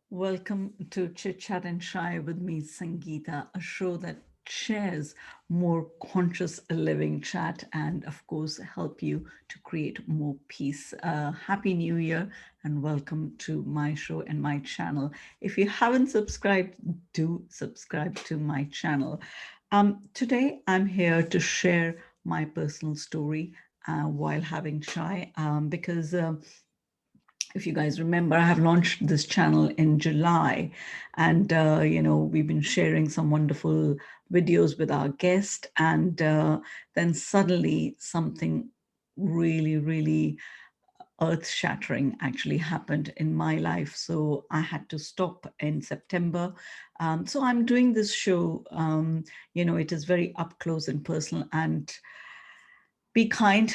Welcome to Chit Chat and Shy with me, Sangeeta, a show that shares more conscious living chat and, of course, help you to create more peace. Happy New Year and welcome to my show and my channel. If you haven't subscribed, do subscribe to my channel. Today, I'm here to share my personal story while having Shy because. If you guys remember, I have launched this channel in July, and we've been sharing some wonderful videos with our guest, and then suddenly something really, really earth-shattering actually happened in my life. So I had to stop in September. So I'm doing this show. It is very up close and personal, and be kind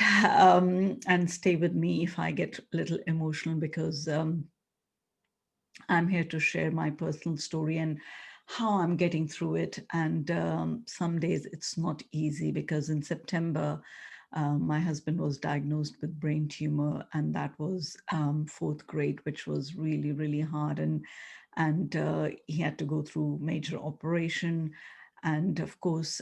and stay with me if I get a little emotional because I'm here to share my personal story and how I'm getting through it. And some days it's not easy because in September, my husband was diagnosed with brain tumor, and that was fourth grade, which was really, really hard. And he had to go through major operation, and of course,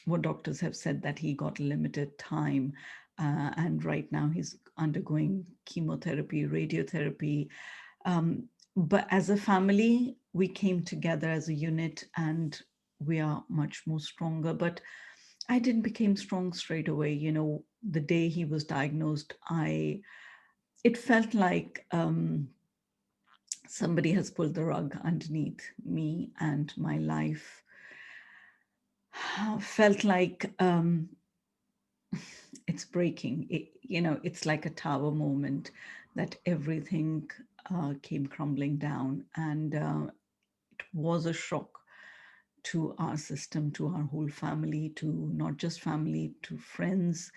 what doctors have said that he got limited time. And right now he's undergoing chemotherapy, radiotherapy, but as a family, we came together as a unit and we are much more stronger. But I didn't become strong straight away. The day he was diagnosed, it felt like somebody has pulled the rug underneath me and my life. Felt like it's breaking. It's like a tower moment that everything came crumbling down, and it was a shock to our system, to our whole family, to not just family, to friends,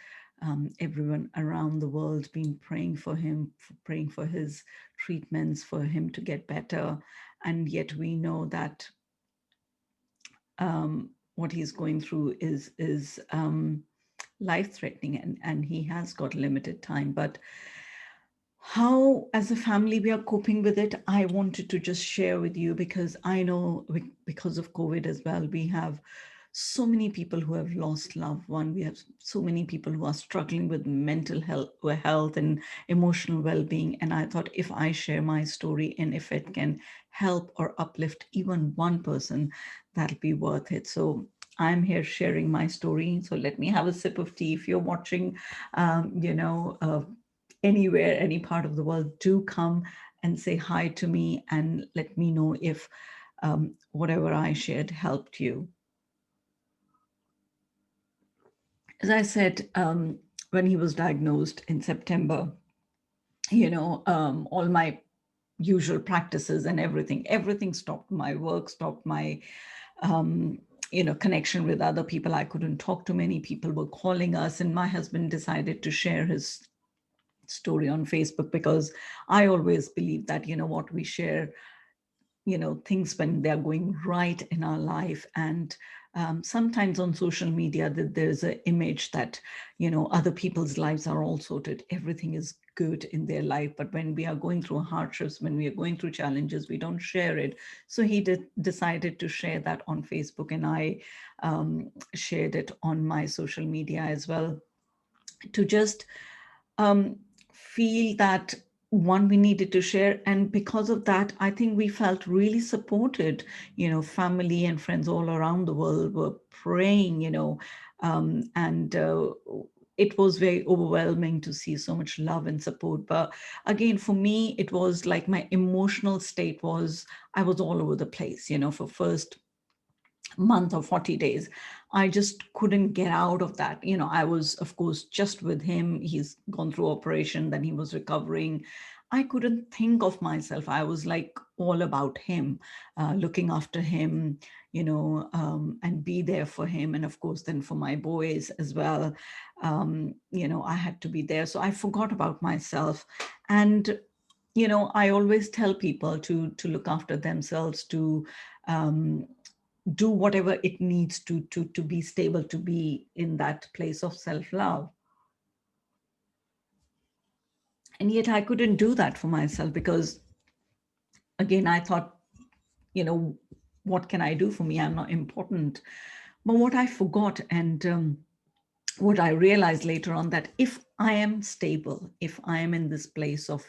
everyone around the world been praying for him, praying for his treatments, for him to get better. And yet we know that what he's going through is life threatening, and he has got limited time. But how, as a family, we are coping with it, I wanted to just share with you because I know because of COVID as well, we have so many people who have lost loved one. We have so many people who are struggling with mental health and emotional well-being. And I thought if I share my story and if it can help or uplift even one person, that'll be worth it. So I'm here sharing my story. So let me have a sip of tea. If you're watching, anywhere, any part of the world, do come and say hi to me and let me know if whatever I shared helped you. As I said, when he was diagnosed in September, all my usual practices and everything stopped. My work stopped, my um, connection with other people. I couldn't talk to many people were calling us, and my husband decided to share his story on Facebook because I always believe that, what we share, things when they're going right in our life. And sometimes on social media that there's an image that, other people's lives are all sorted, everything is good in their life, but when we are going through hardships, when we are going through challenges, we don't share it. So he decided to share that on Facebook, and I shared it on my social media as well, to just um, feel that one, we needed to share, and because of that I think we felt really supported. Family and friends all around the world were praying, and it was very overwhelming to see so much love and support. But again, for me, it was like my emotional state was, I was all over the place, for first month or 40 days. I just couldn't get out of that. I was, of course, just with him. He's gone through operation, then he was recovering. I couldn't think of myself. I was like all about him, looking after him, and be there for him. And of course, then for my boys as well, I had to be there. So I forgot about myself. And I always tell people to look after themselves, to um, do whatever it needs to be stable, to be in that place of self-love. And yet I couldn't do that for myself because, again, I thought, you know, what can I do for me? I'm not important. But what I forgot, and what I realized later on, that if I am stable, if I am in this place of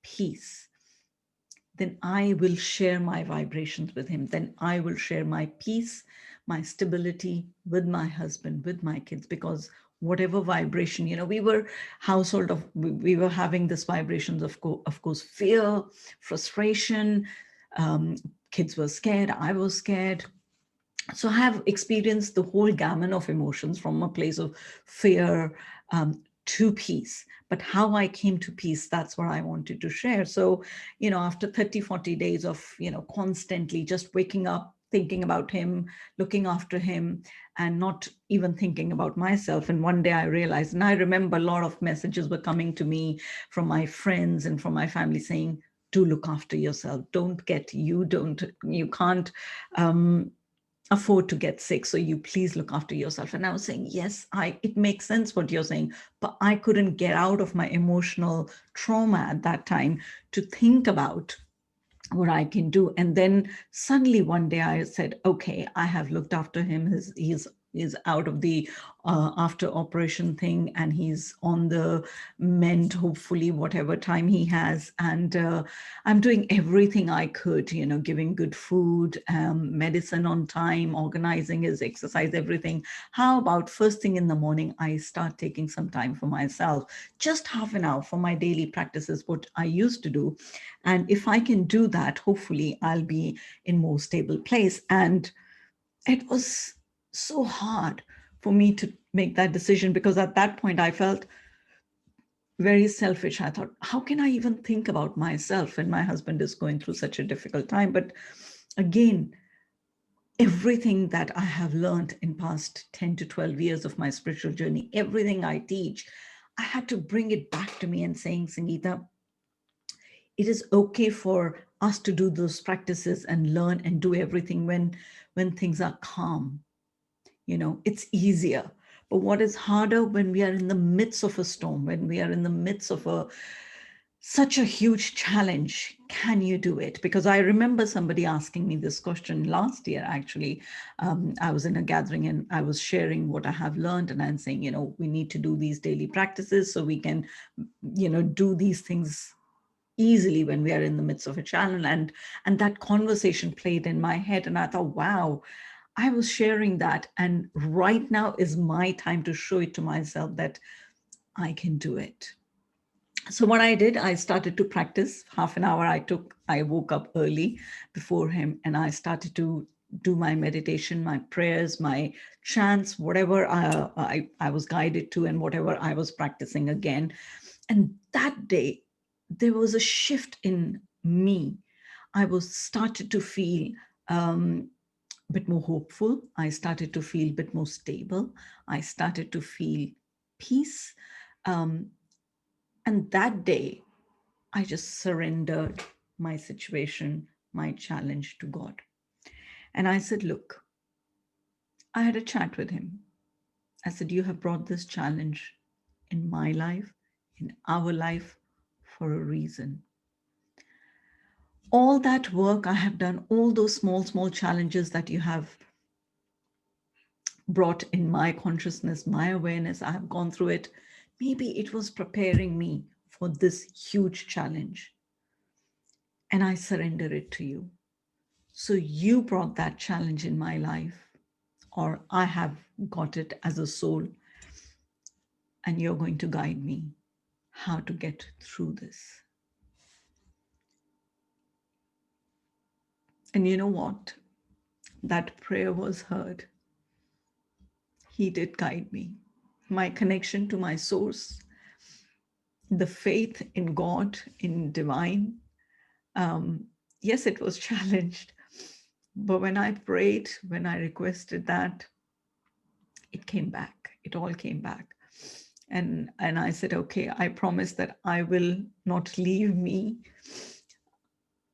peace, then I will share my vibrations with him. Then I will share my peace, my stability with my husband, with my kids, because whatever vibration, we were household of, we were having this vibrations of course, fear, frustration. Um, Kids were scared. I was scared. So I have experienced the whole gamut of emotions from a place of fear to peace. But how I came to peace, that's what I wanted to share. So, after 30, 40 days of, constantly just waking up, thinking about him, looking after him, and not even thinking about myself. And one day I realized, and I remember a lot of messages were coming to me from my friends and from my family saying, do look after yourself. You can't afford to get sick, so you please look after yourself. And I was saying, yes, it makes sense what you're saying, but I couldn't get out of my emotional trauma at that time to think about what I can do. And then suddenly one day I said, okay, I have looked after him. He's out of the after operation thing, and he's on the mend, hopefully, whatever time he has. And I'm doing everything I could, giving good food, medicine on time, organizing his exercise, everything. How about first thing in the morning, I start taking some time for myself, just half an hour for my daily practices, what I used to do. And if I can do that, hopefully I'll be in more stable place. And it was so hard for me to make that decision, because at that point I felt very selfish. I thought, how can I even think about myself when my husband is going through such a difficult time? But again, everything that I have learned in past 10 to 12 years of my spiritual journey, everything I teach, I had to bring it back to me and saying, Sangeeta, it is okay for us to do those practices and learn and do everything when things are calm. It's easier. But what is harder, when we are in the midst of a storm, when we are in the midst of such a huge challenge, can you do it? Because I remember somebody asking me this question last year, actually. I was in a gathering and I was sharing what I have learned, and I'm saying, we need to do these daily practices so we can, do these things easily when we are in the midst of a challenge. And that conversation played in my head, and I thought, wow, I was sharing that, and right now is my time to show it to myself that I can do it. So what I did, I started to practice. Half an hour I woke up early before him, and I started to do my meditation, my prayers, my chants, whatever I was guided to, and whatever I was practicing again. And that day, there was a shift in me. I was started to feel a bit more hopeful. I started to feel a bit more stable. I started to feel peace. Um, and that day, I just surrendered my situation, my challenge to God. And I said, look, I had a chat with him. I said, you have brought this challenge in my life, in our life, for a reason. All that work I have done, all those small, small challenges that you have brought in my consciousness, my awareness, I have gone through it. Maybe it was preparing me for this huge challenge. And I surrender it to you. So you brought that challenge in my life, or I have got it as a soul, and you're going to guide me how to get through this. And you know what? That prayer was heard. He did guide me. My connection to my source, the faith in God, in divine, yes, it was challenged. But when I prayed, when I requested that, it came back. It all came back. And I said, okay, I promise that I will not leave me.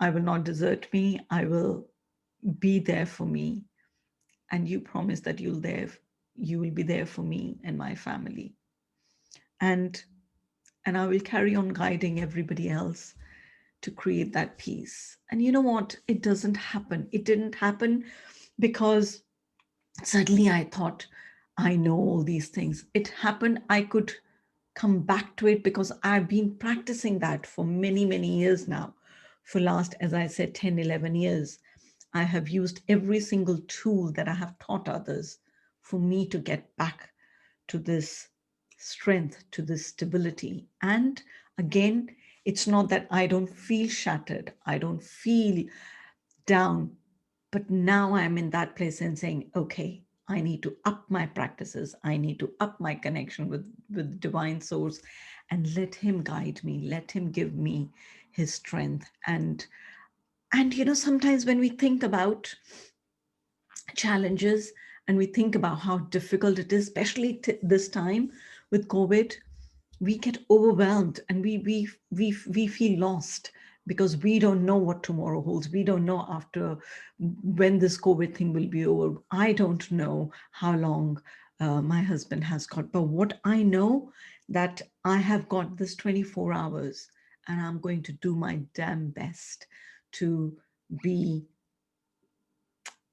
I will not desert me. I will be there for me. And you promise that you will be there for me and my family. And I will carry on guiding everybody else to create that peace. And you know what? It doesn't happen. It didn't happen because suddenly I thought, I know all these things. It happened. I could come back to it because I've been practicing that for many, many years now. For last, as I said, 10, 11 years, I have used every single tool that I have taught others for me to get back to this strength, to this stability. And again, it's not that I don't feel shattered, I don't feel down, but now I'm in that place and saying, okay, I need to up my practices. I need to up my connection with divine source and let him guide me, let him give me his strength. And you know, sometimes when we think about challenges and we think about how difficult it is, especially this time with COVID, we get overwhelmed and we feel lost because we don't know what tomorrow holds. We don't know after when this COVID thing will be over. I don't know how long my husband has got, but what I know that I have got this 24 hours and I'm going to do my damn best to be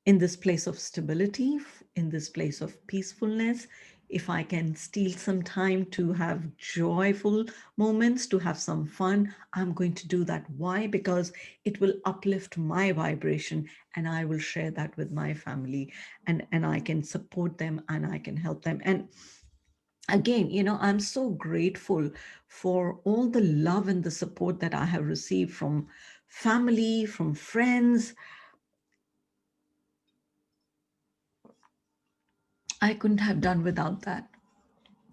in this place of stability, in this place of peacefulness. If I can steal some time to have joyful moments, to have some fun, I'm going to do that. Why? Because it will uplift my vibration and I will share that with my family, and I can support them and I can help them. And again, you know, I'm so grateful for all the love and the support that I have received from family, from friends. I couldn't have done without that.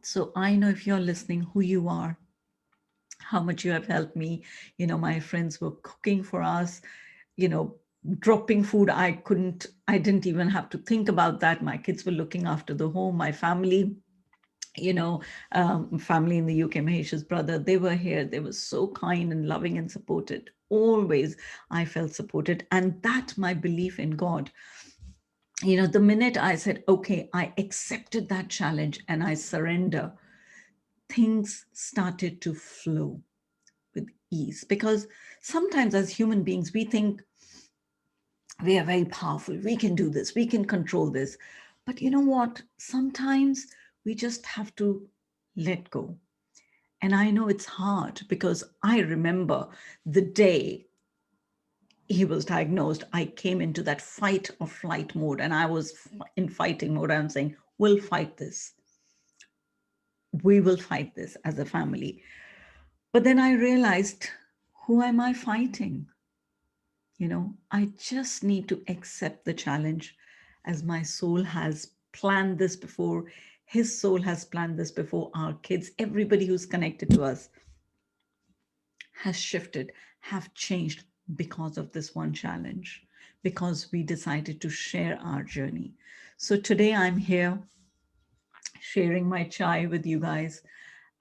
So I know if you're listening, who you are, how much you have helped me. You know, my friends were cooking for us, you know, dropping food. I didn't even have to think about that. My kids were looking after the home, my family, you know, family in the UK, Mahesh's brother, they were here. They were so kind and loving and supported. Always I felt supported. And that my belief in God, you know, the minute I said, okay, I accepted that challenge and I surrender, things started to flow with ease. Because sometimes as human beings, we think we are very powerful, we can do this, we can control this. But you know what? Sometimes we just have to let go. And I know it's hard because I remember the day he was diagnosed, I came into that fight or flight mode and I was in fighting mode. I'm saying, we'll fight this. We will fight this as a family. But then I realized, who am I fighting? You know, I just need to accept the challenge as my soul has planned this before. His soul has planned this before. Our kids, everybody who's connected to us has shifted, have changed because of this one challenge, because we decided to share our journey. So today I'm here sharing my chai with you guys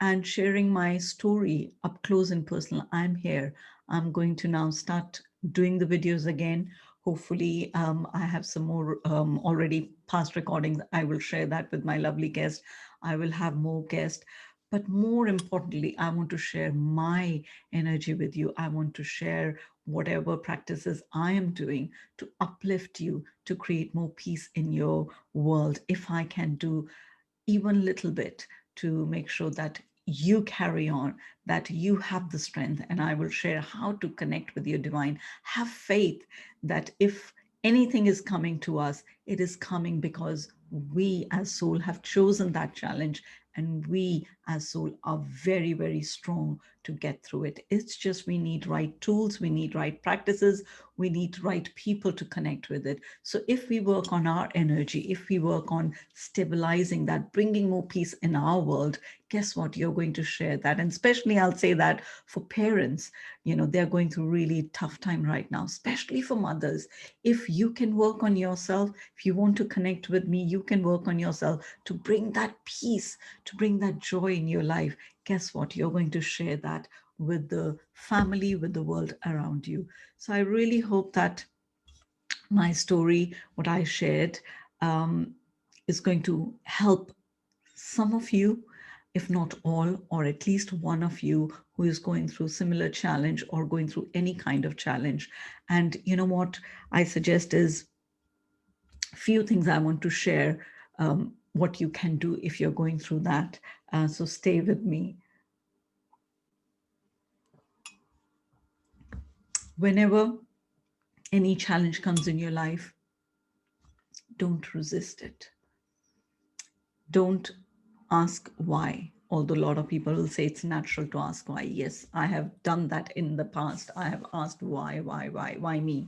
and sharing my story up close and personal. I'm here. I'm going to now start doing the videos again. Hopefully, I have some more already past recordings. I will share that with my lovely guest. I will have more guests. But more importantly, I want to share my energy with you. I want to share whatever practices I am doing to uplift you, to create more peace in your world. If I can do even little bit to make sure that you carry on, that you have the strength, and I will share how to connect with your divine. Have faith that if anything is coming to us, it is coming because we as soul have chosen that challenge, and we as soul are very, very strong to get through it. It's just we need right tools, we need right practices, we need right people to connect with it. So if we work on our energy, if we work on stabilizing that, bringing more peace in our world, guess what? You're going to share that. And especially I'll say that for parents, you know, they're going through really tough time right now, especially for mothers. If you can work on yourself, if you want to connect with me, you can work on yourself to bring that peace, to bring that joy in your life. Guess what? You're going to share that with the family, with the world around you. So I really hope that my story, what I shared, is going to help some of you. if not all, or at least one of you who is going through similar challenge or going through any kind of challenge. And you know what I suggest is few things I want to share, what you can do if you're going through that. So stay with me. Whenever any challenge comes in your life, don't resist it. Don't ask why. Although a lot of people will say it's natural to ask why. Yes, I have done that in the past. I have asked why me?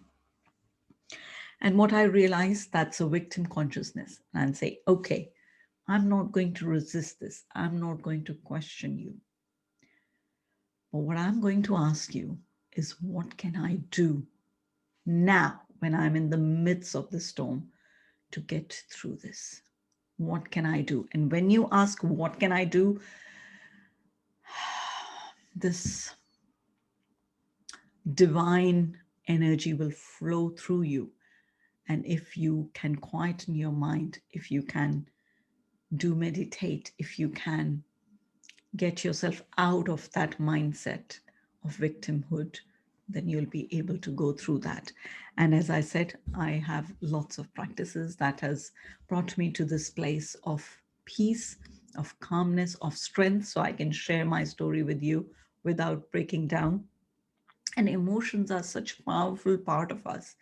And what I realized, that's a victim consciousness. And say, okay, I'm not going to resist this. I'm not going to question you. But what I'm going to ask you is, what can I do now when I'm in the midst of the storm to get through this? What can I do? And when you ask, what can I do? This divine energy will flow through you. And if you can quieten your mind, if you can do meditate, if you can get yourself out of that mindset of victimhood, then you'll be able to go through that. And as I said, I have lots of practices that has brought me to this place of peace, of calmness, of strength, so I can share my story with you without breaking down. And emotions are such a powerful part of us.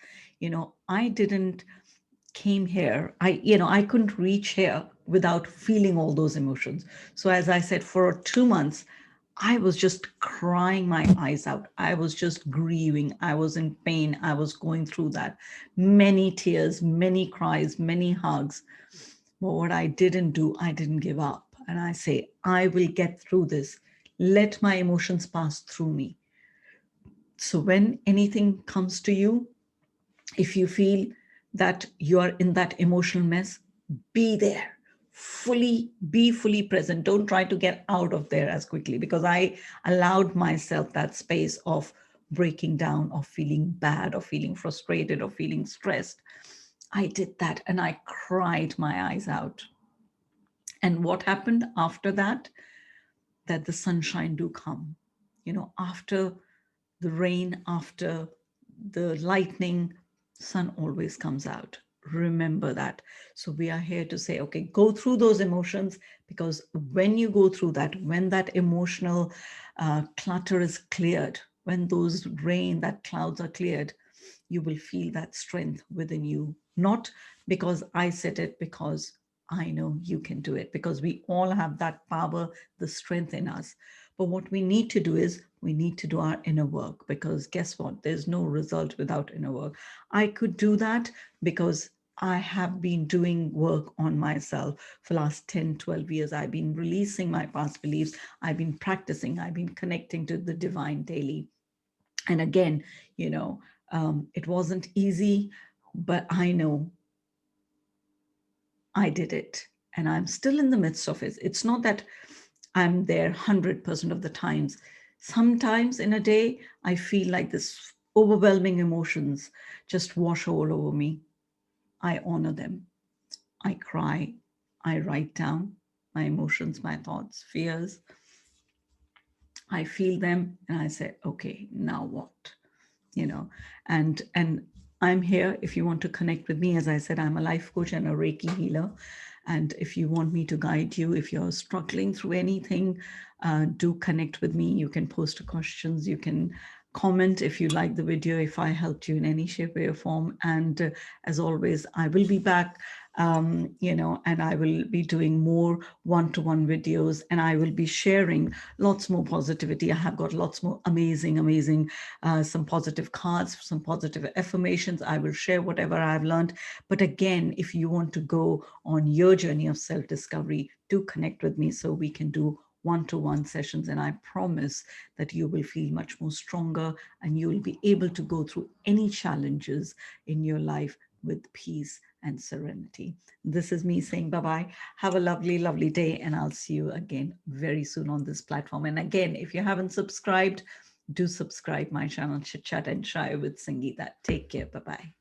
I didn't came here, I couldn't reach here without feeling all those emotions. So as I said, for 2 months I was just crying my eyes out. I was just grieving. I was in pain. I was going through that. Many tears, many cries, many hugs. But what I didn't do, I didn't give up. And I say, I will get through this. Let my emotions pass through me. So when anything comes to you, if you feel that you are in that emotional mess, be there. Be fully present. Don't try to get out of there as quickly, because I allowed myself that space of breaking down, of feeling bad, of feeling frustrated, of feeling stressed. I did that and I cried my eyes out. And what happened after that? That the sunshine do come. After the rain, after the lightning, sun always comes out. Remember that. So we are here to say, okay, go through those emotions, because when you go through that, when that emotional clutter is cleared, when those rain, that clouds are cleared, you will feel that strength within you. Not because I said it, because I know you can do it, because we all have that power, the strength in us. But what we need to do is we need to do our inner work, because guess what? There's no result without inner work. I could do that because I have been doing work on myself for last 10, 12 years. I've been releasing my past beliefs. I've been practicing. I've been connecting to the divine daily. And again, it wasn't easy, but I know I did it, and I'm still in the midst of it. It's not that I'm there 100% of the times. Sometimes in a day, I feel like this overwhelming emotions just wash all over me. I honor them. I cry. I write down my emotions, my thoughts, fears. I feel them and I say, okay, now what? And I'm here if you want to connect with me. As I said, I'm a life coach and a Reiki healer. And if you want me to guide you, if you're struggling through anything, do connect with me. You can post questions. You can comment if you like the video, if I helped you in any shape, way, or form. And as always, I will be back, and I will be doing more one-to-one videos, and I will be sharing lots more positivity. I have got lots more amazing, some positive cards, some positive affirmations. I will share whatever I've learned. But again, if you want to go on your journey of self-discovery, do connect with me so we can do one-to-one sessions, and I promise that you will feel much more stronger and you will be able to go through any challenges in your life with peace and serenity. This is me saying bye-bye. Have a lovely day, and I'll see you again very soon on this platform. And again, if you haven't subscribed, do subscribe my channel, Chit Chat and Chai with Sangeeta. Take care. Bye-bye.